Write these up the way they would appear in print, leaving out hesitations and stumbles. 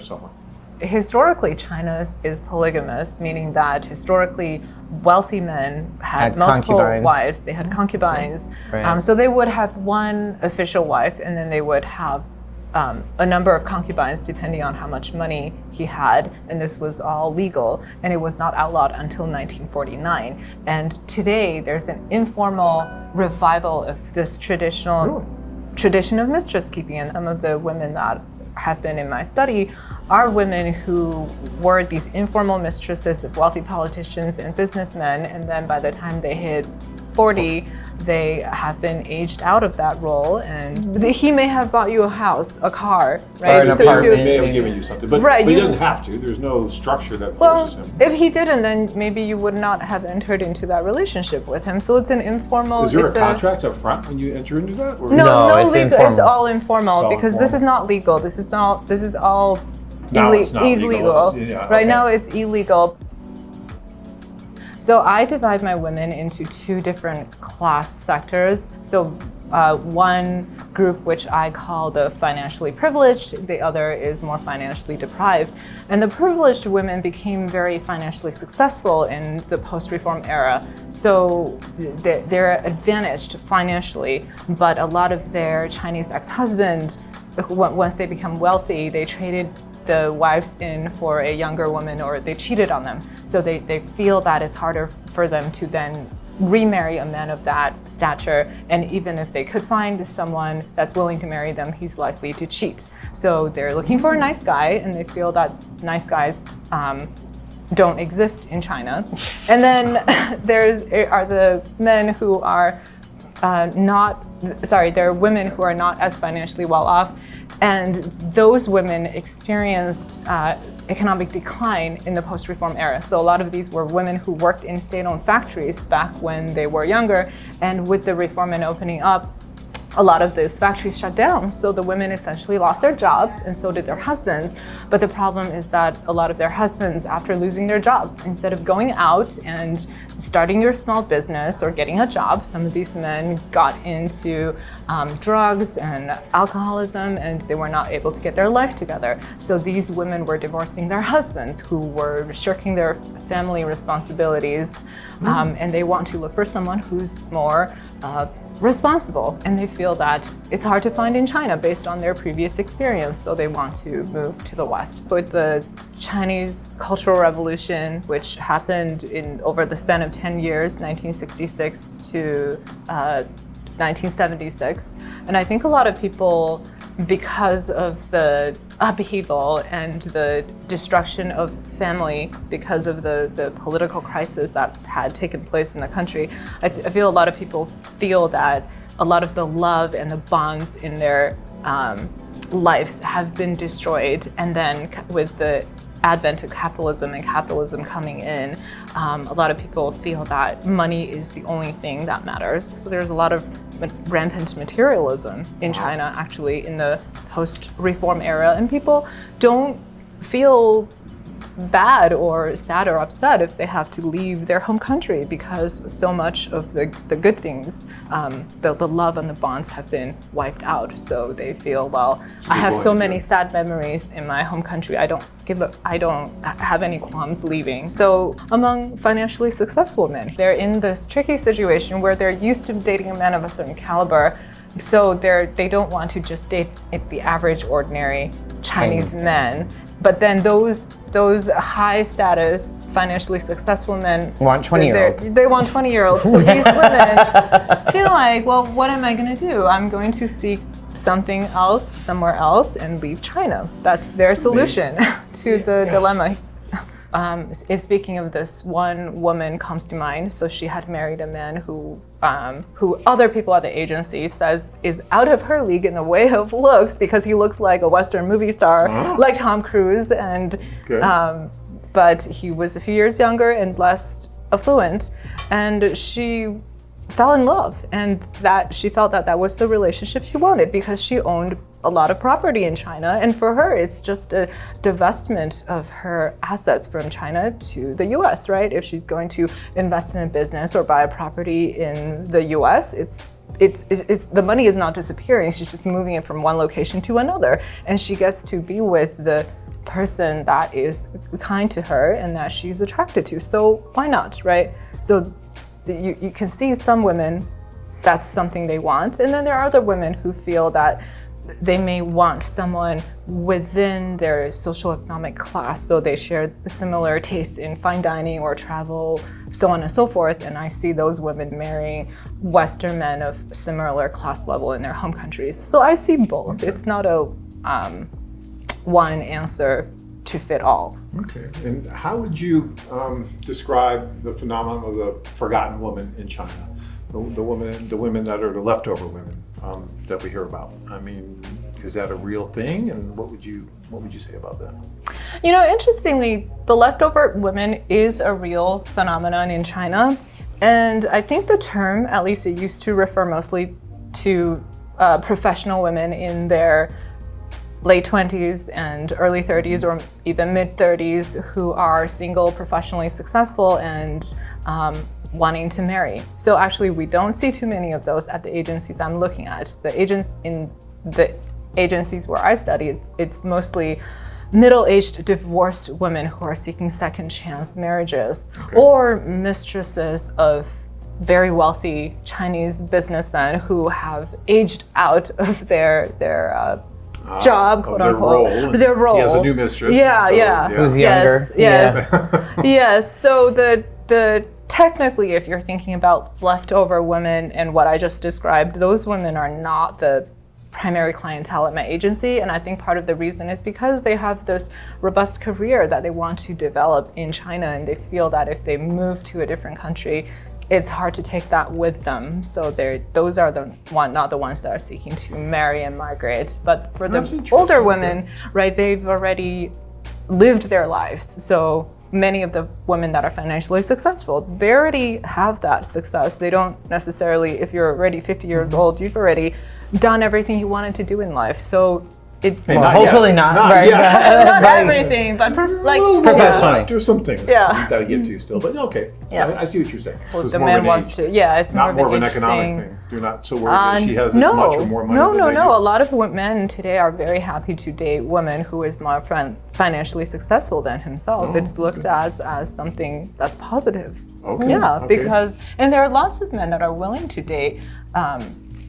someone? Historically, China is polygamous, meaning that historically wealthy men had multiple wives. They had concubines. Right. So they would have one official wife, and then they would have a number of concubines depending on how much money he had, and this was all legal, and it was not outlawed until 1949. And today there's an informal revival of this tradition of mistress keeping, and some of the women that have been in my study are women who were these informal mistresses of wealthy politicians and businessmen, and then by the time they hit 40, they have been aged out of that role, and he may have bought you a house, a car, right? Or an apartment. He may have given you something, but, right, but he doesn't have to. There's no structure that forces him. If he didn't, then maybe you would not have entered into that relationship with him. So it's an informal. Is there a contract up front when you enter into that? Or? No, it's legal. informal. It's all informal because this is not legal. This is all It's not illegal. Yeah, right okay. now it's illegal. So I divide my women into two different class sectors. So one group which I call the financially privileged, the other is more financially deprived. And the privileged women became very financially successful in the post-reform era. So they're advantaged financially, but a lot of their Chinese ex-husbands, once they become wealthy, they traded the wives in for a younger woman, or they cheated on them. So they feel that it's harder for them to then remarry a man of that stature, and even if they could find someone that's willing to marry them, he's likely to cheat. So they're looking for a nice guy, and they feel that nice guys don't exist in China. And then are the men who are there are women who are not as financially well off, and those women experienced economic decline in the post-reform era. So a lot of these were women who worked in state-owned factories back when they were younger, and with the reform and opening up, a lot of those factories shut down. So the women essentially lost their jobs, and so did their husbands. But the problem is that a lot of their husbands, after losing their jobs, instead of going out and starting your small business or getting a job, some of these men got into drugs and alcoholism, and they were not able to get their life together. So these women were divorcing their husbands, who were shirking their family responsibilities, and they want to look for someone who's more responsible, and they feel that it's hard to find in China based on their previous experience, so they want to move to the West. With the Chinese Cultural Revolution, which happened over the span of 10 years, 1966 to 1976, and I think a lot of people, because of the upheaval and the destruction of family because of the political crisis that had taken place in the country, I feel a lot of people feel that a lot of the love and the bonds in their lives have been destroyed. And then with the advent of capitalism and capitalism coming in, a lot of people feel that money is the only thing that matters. So there's a lot of rampant materialism in China, actually, in the post-reform era, and people don't feel bad or sad or upset if they have to leave their home country, because so much of the good things, the love and the bonds have been wiped out. So they feel, well, I have so many sad memories in my home country, I don't have any qualms leaving. So among financially successful men, they're in this tricky situation where they're used to dating a man of a certain caliber, so they don't want to just date the average, ordinary Chinese men. But then those high status, financially successful men want 20-year-olds. They want 20-year-olds. So these women feel like, well, what am I going to do? I'm going to seek something else somewhere else and leave China. That's their solution to the dilemma. Speaking of this, one woman comes to mind. So she had married a man who other people at the agency says is out of her league in the way of looks, because he looks like a Western movie star, like Tom Cruise, and but he was a few years younger and less affluent, and she fell in love, and that she felt that was the relationship she wanted, because she owned a lot of property in China, and for her it's just a divestment of her assets from China to the US, right? If she's going to invest in a business or buy a property in the US, it's the money is not disappearing, she's just moving it from one location to another, and she gets to be with the person that is kind to her and that she's attracted to. So why not, right? So you can see some women, that's something they want. And then there are other women who feel that they may want someone within their socioeconomic class, so they share similar tastes in fine dining or travel, so on and so forth. And I see those women marrying Western men of similar class level in their home countries. So I see both. It's not a one answer to fit all. Okay. And how would you describe the phenomenon of the forgotten woman in China? The women that are the leftover women that we hear about. I mean, is that a real thing? And what would you say about that? You know, interestingly, the leftover women is a real phenomenon in China, and I think the term, at least it used to refer mostly to professional women in their late 20s and early 30s or even mid 30s who are single, professionally successful, and wanting to marry. So actually we don't see too many of those at the agencies I'm looking at. In the agencies where I study, it's mostly middle-aged divorced women who are seeking second chance marriages, or mistresses of very wealthy Chinese businessmen who have aged out of their job, quote unquote. Their role. He has a new mistress. Yeah. Who's younger. Yes. Yes. So the technically, if you're thinking about leftover women and what I just described, those women are not the primary clientele at my agency. And I think part of the reason is because they have this robust career that they want to develop in China, and they feel that if they move to a different country, it's hard to take that with them. So those are not the ones that are seeking to marry and migrate. But for the older women, right, they've already lived their lives. So many of the women that are financially successful, they already have that success. They don't necessarily, if you're already 50 years old, you've already done everything you wanted to do in life. So hopefully not right? Not everything, but professionally. There's some things you've got to get to still, but okay. Yeah. I see what you're saying. So the man wants to. Yeah, it's not more of an age economic thing. You're not so worried that she has as no, much or more money. No. than they do. A lot of men today are very happy to date women who is more financially successful than himself. It's looked at as something that's positive. Okay. Yeah, because and there are lots of men that are willing to date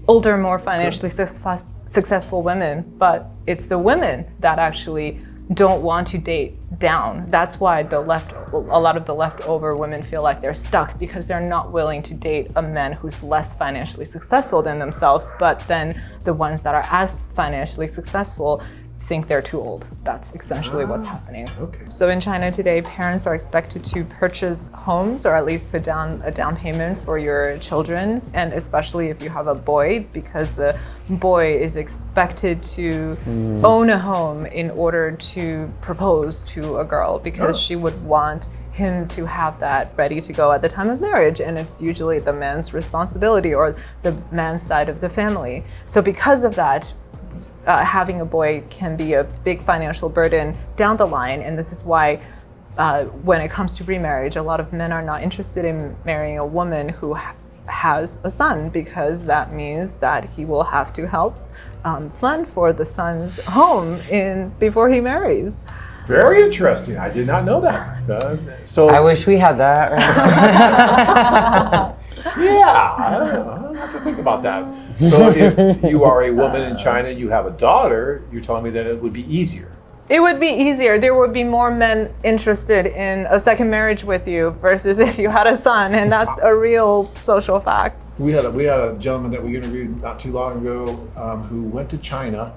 older, more financially successful women, but it's the women that actually don't want to date down. That's why a lot of the leftover women feel like they're stuck, because they're not willing to date a man who's less financially successful than themselves, but then the ones that are as financially successful think they're too old. That's essentially what's happening. Okay. So in China today, parents are expected to purchase homes or at least put down a down payment for your children, and especially if you have a boy, because the boy is expected to own a home in order to propose to a girl, because she would want him to have that ready to go at the time of marriage, and it's usually the man's responsibility or the man's side of the family. So because of that, having a boy can be a big financial burden down the line, and this is why when it comes to remarriage, a lot of men are not interested in marrying a woman who has a son, because that means that he will have to help fund for the son's home before he marries. Very interesting. I did not know that. So I wish we had that. yeah, I don't have to think about that. So if you are a woman in China and you have a daughter, you're telling me that it would be easier. It would be easier. There would be more men interested in a second marriage with you versus if you had a son, and that's a real social fact. We had a gentleman that we interviewed not too long ago who went to China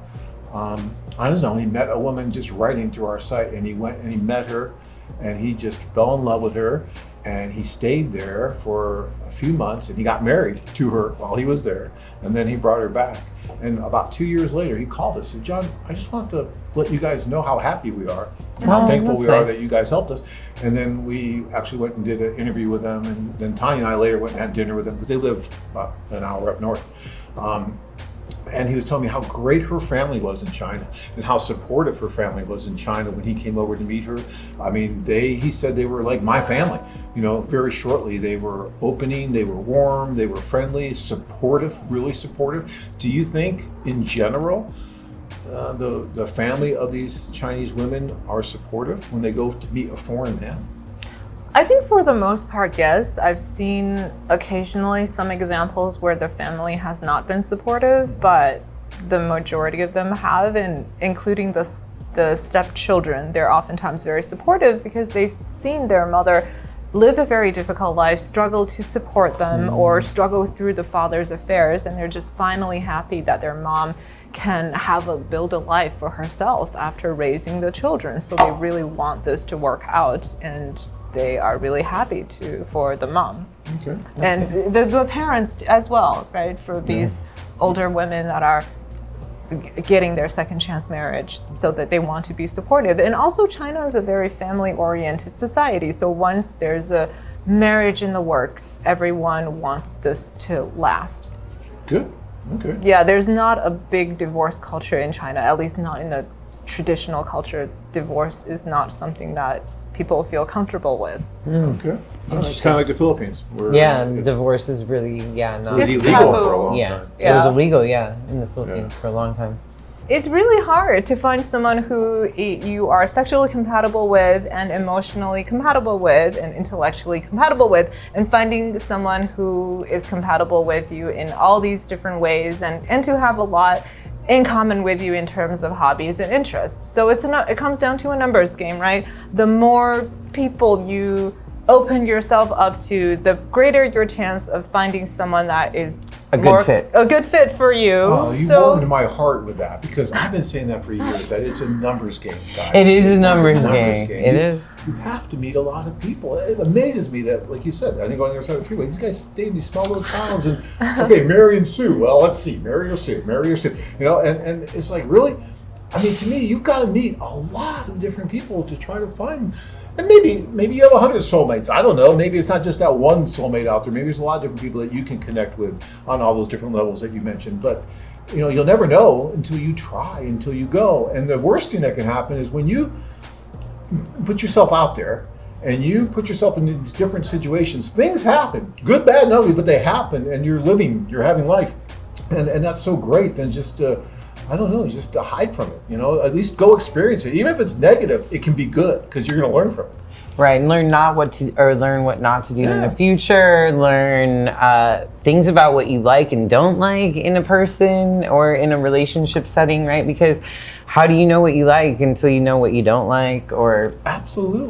on his own. He met a woman just writing through our site, and he went and he met her, and he just fell in love with her, and he stayed there for a few months, and he got married to her while he was there, and then he brought her back. And about 2 years later, he called us and said, "John, I just want to let you guys know how happy we are and how thankful we are that you guys helped us." And then we actually went and did an interview with them, and then Tanya and I later went and had dinner with them, because they live about an hour up north. And he was telling me how great her family was in China and how supportive her family was in China when he came over to meet her. I mean, he said they were like my family. You know, very shortly, they were opening, they were warm, they were friendly, supportive, really supportive. Do you think, in general, the family of these Chinese women are supportive when they go to meet a foreign man? I think for the most part, yes. I've seen occasionally some examples where the family has not been supportive, but the majority of them have, and including the stepchildren, they're oftentimes very supportive because they've seen their mother live a very difficult life, struggle to support them, or struggle through the father's affairs, and they're just finally happy that their mom can build a life for herself after raising the children. So they really want this to work out, and they are really happy for the mom. Okay. And the parents as well, right? For these older women that are getting their second chance marriage, so that they want to be supportive. And also China is a very family-oriented society. So once there's a marriage in the works, everyone wants this to last. Good. Okay. Yeah, there's not a big divorce culture in China, at least not in the traditional culture. Divorce is not something that people feel comfortable with. Okay. It's kind of like the Philippines. Where Divorce is really, it no. was It's illegal taboo. for a long Yeah, time. it was Yeah. illegal, in the Philippines for a long time. It's really hard to find someone who you are sexually compatible with and emotionally compatible with and intellectually compatible with, and finding someone who is compatible with you in all these different ways and to have a lot in common with you in terms of hobbies and interests. So it comes down to a numbers game, right? The more people you open yourself up to, the greater your chance of finding someone that is A good fit. A good fit for you. Oh, you So warmed my heart with that, because I've been saying that for years, that it's a numbers game, guys. It is a It's numbers game. It is. You have to meet a lot of people. It amazes me that, like you said, I think on the other side of the freeway, these guys stay in these small little towns and, okay, Mary and Sue. Well, let's see, Mary or Sue. You know, and it's like, really? I mean, to me, you've got to meet a lot of different people to try to find, and maybe you have 100 soulmates. I don't know. Maybe it's not just that one soulmate out there. Maybe there's a lot of different people that you can connect with on all those different levels that you mentioned. But you know, you'll never know until you try, until you go. And the worst thing that can happen is when you put yourself out there and you put yourself in these different situations. Things happen, good, bad, and ugly, but they happen, and you're having life, and that's so great. Then just I don't know, just to hide from it, you know, at least go experience it. Even if it's negative, it can be good because you're going to learn from it. Right, and learn what not to do in the Yeah. future. Learn things about what you like and don't like in a person or in a relationship setting, right? Because how do you know what you like until you know what you don't like? Or Absolutely.